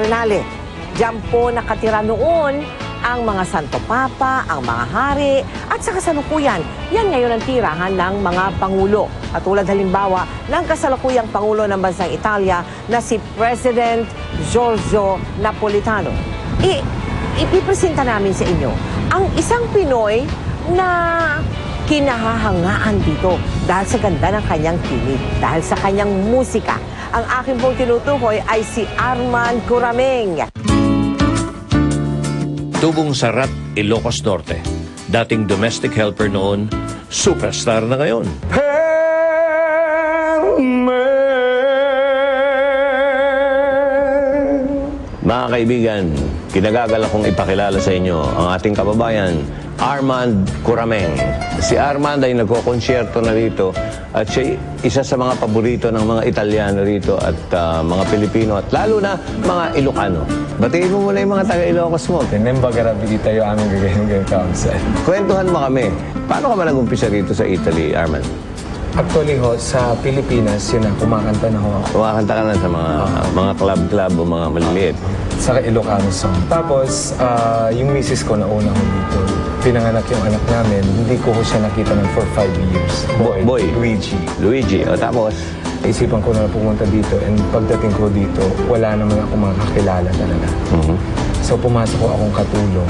Bernale. Diyan po nakatira noon ang mga Santo Papa, ang mga hari, at sa kasalukuyan, yan ngayon ang tirahan ng mga Pangulo. Katulad halimbawa ng kasalukuyang Pangulo ng Bansang Italia na si President Giorgio Napolitano. Ipipresenta namin sa inyo ang isang Pinoy na kinahahangaan dito dahil sa ganda ng kanyang tinig, dahil sa kanyang musika. Ang aking pong tinutukoy ay si Armand Curameng. Tubong Sarat, Ilocos Norte. Dating domestic helper noon, superstar na ngayon. Mga kaibigan, kinagagalak kong ipakilala sa inyo ang ating kababayan, Armand Curameng. Si Armand ay nagko-konsyerto na rito at siya isa sa mga paborito ng mga Italiano rito at mga Pilipino at lalo na mga Ilocano. Batiin mo muna yung mga taga-Ilocos mo. Tenem bagarabi tayo aming gagawin council. Kwentuhan mo kami. Paano ka ba nag-umpisa rito sa Italy, Armand? Actually ho, sa Pilipinas, yun na, kumakanta na ho ako. Kumakanta ka na sa mga club-club o mga maliliit. Sa Ilocano song. Tapos, yung misis ko na una ho dito, pinanganak yung anak namin, hindi ko ho siya nakita ng for 5 years. Boy. Luigi. O tapos? Isipan ko na pumunta dito and pagdating ko dito, wala naman ako mga kakilala talaga. So pumasok ko akong katulong.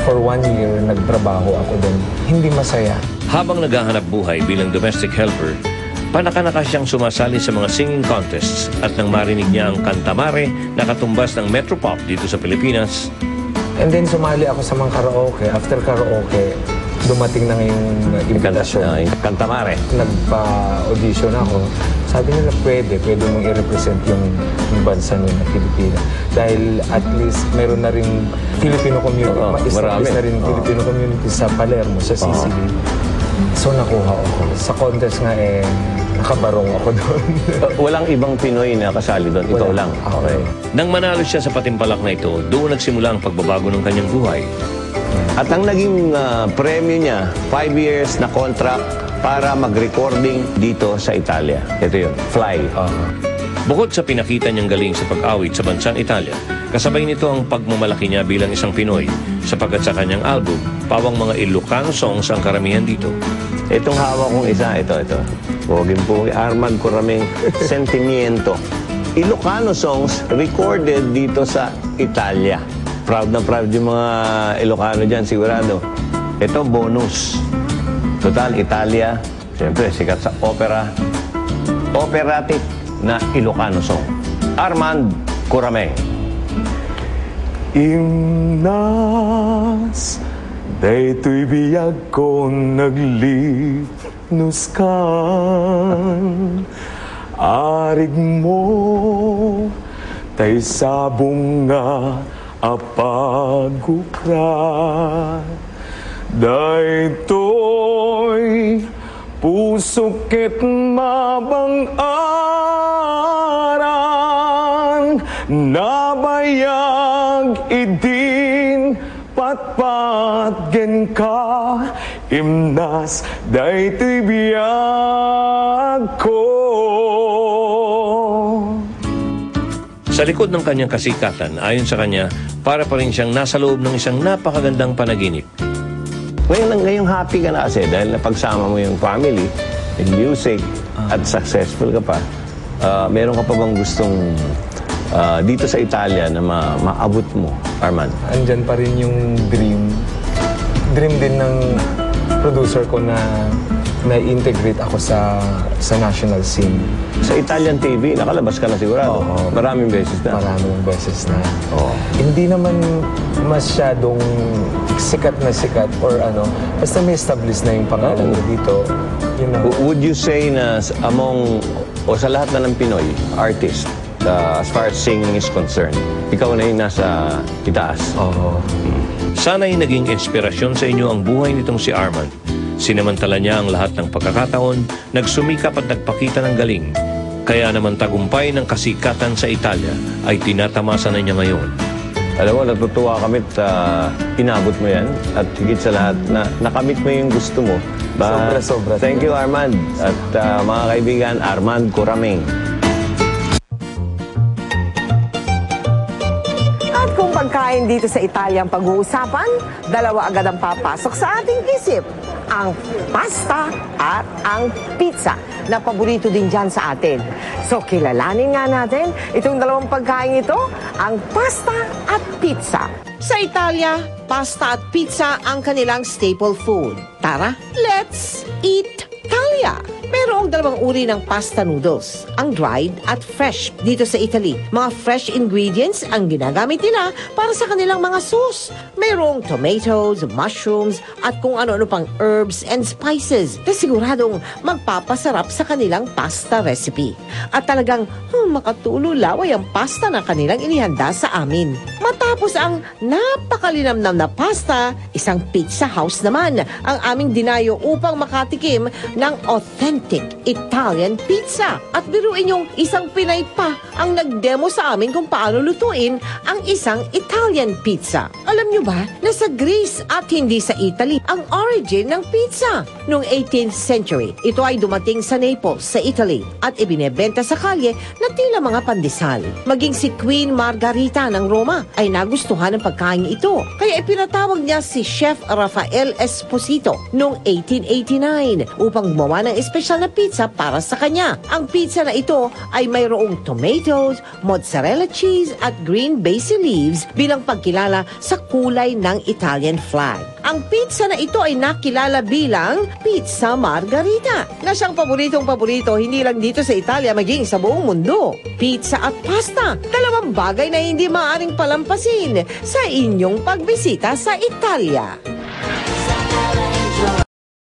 For 1 year, nagtrabaho ako doon. Hindi masaya. Habang naghahanap buhay bilang domestic helper, panaka-naka siyang sumasali sa mga singing contests at nang marinig niya ang Kantamare na katumbas ng Metropop dito sa Pilipinas. And then sumali ako sa mga karaoke. After karaoke, dumating na ngayong imbitasyon. Kantamare. Nagpa-audition ako. Sabi nila pwede mong i-represent yung bansa nyo na Pilipinas. Dahil at least mayroon na rin Filipino community. Ma-establish na rin Filipino community sa Palermo, sa Sicily. So nakuha ako. Sa contest nga nakabarong ako doon. Walang ibang Pinoy na kasali doon? Ikaw lang? Okay. Nang manalo siya sa patimpalak na ito, doon nagsimula ang pagbabago ng kanyang buhay. At ang naging premyo niya, 5 years na contract para mag-recording dito sa Italia. Ito yun, Fly. Bukod sa pinakita niyang galing sa pag-awit sa bansang Italia, kasabay nito ang pagmamalaki niya bilang isang Pinoy, sapagkat sa kanyang album, pawang mga Ilocano songs ang karamihan dito. Itong hawak kong isa, ito. Huwagin po, Armand Curameng, Sentimiento. Ilocano songs recorded dito sa Italia. Proud na proud yung mga Ilocano dyan, sigurado. Ito, bonus. Total, Italia. Siyempre, sikat sa opera. Operatic na Ilocano song. Armand Curameng. Imnas, dayto'y biyag ko naglipnuskan. Arig mo, tay sabong nga apagukra. Daytoy pusukit mabang-aran, nabayag idin patpatgen ka. Imnas daytoy biyag ko. Sa likod ng kanyang kasikatan, ayon sa kanya, para pa rin siyang nasa loob ng isang napakagandang panaginip. Ngayong happy ka na kasi dahil napagsama mo yung family, yung music, at successful ka pa. Meron ka pa bang gustong dito sa Italia na maabot mo, Armand? Andyan pa rin yung dream. Dream din ng producer ko na na-integrate ako sa national scene. Sa Italian TV, nakalabas ka na sigurado. Maraming beses na. Maraming beses na. Hindi naman masyadong sikat or ano. Basta may establish na yung pangalan ko dito. You know. Would you say na among, o sa lahat na ng Pinoy artist, as far as singing is concerned, ikaw na yung nasa itaas? Sana'y naging inspirasyon sa inyo ang buhay nitong si Armand. Sinamantala niya ang lahat ng pagkakataon, nagsumikap at nagpakita ng galing. Kaya naman tagumpay ng kasikatan sa Italia ay tinatamasa na niya ngayon. Alam mo, natutuwa kami at inabot mo yan. At higit sa lahat, nakamit mo yung gusto mo. Sobra. Thank you, Armand. At mga kaibigan, Armand Curameng. pagkain dito sa Italia ang pag-uusapan, dalawa agad ang papasok sa ating isip. Ang pasta at ang pizza na paborito din dyan sa atin. So kilalanin nga natin itong dalawang pagkain ito, ang pasta at pizza. Sa Italia, pasta at pizza ang kanilang staple food. Tara, let's eat Italia! Pero ang dalawang uri ng pasta noodles, ang dried at fresh dito sa Italy. Mga fresh ingredients ang ginagamit nila para sa kanilang mga sauce. Mayroong tomatoes, mushrooms, at kung ano-ano pang herbs and spices na siguradong magpapasarap sa kanilang pasta recipe. At talagang makatululaway ang pasta na kanilang inihanda sa amin. Matapos ang napakalinamnam na pasta, isang pizza house naman ang aming dinayo upang makatikim ng authentic Italian pizza. At biruin yung isang Pinay pa ang nag-demo sa amin kung paano lutuin ang isang Italian pizza. Alam nyo ba na sa Greece at hindi sa Italy ang origin ng pizza? Noong 18th century, ito ay dumating sa Naples, sa Italy at ibinebenta sa kalye na tila mga pandesal. Maging si Queen Margherita ng Roma ay nagustuhan ng pagkain ito. Kaya ipinatawag niya si Chef Rafael Esposito noong 1889 upang gumawa ng espesyal na pizza para sa kanya. Ang pizza na ito ay mayroong tomatoes, mozzarella cheese at green basil leaves bilang pagkilala sa kulay ng Italian flag. Ang pizza na ito ay nakilala bilang Pizza Margherita na siyang paboritong-paborito hindi lang dito sa Italia maging sa buong mundo. Pizza at pasta, dalawang bagay na hindi maaaring palampasin sa inyong pagbisita sa Italia.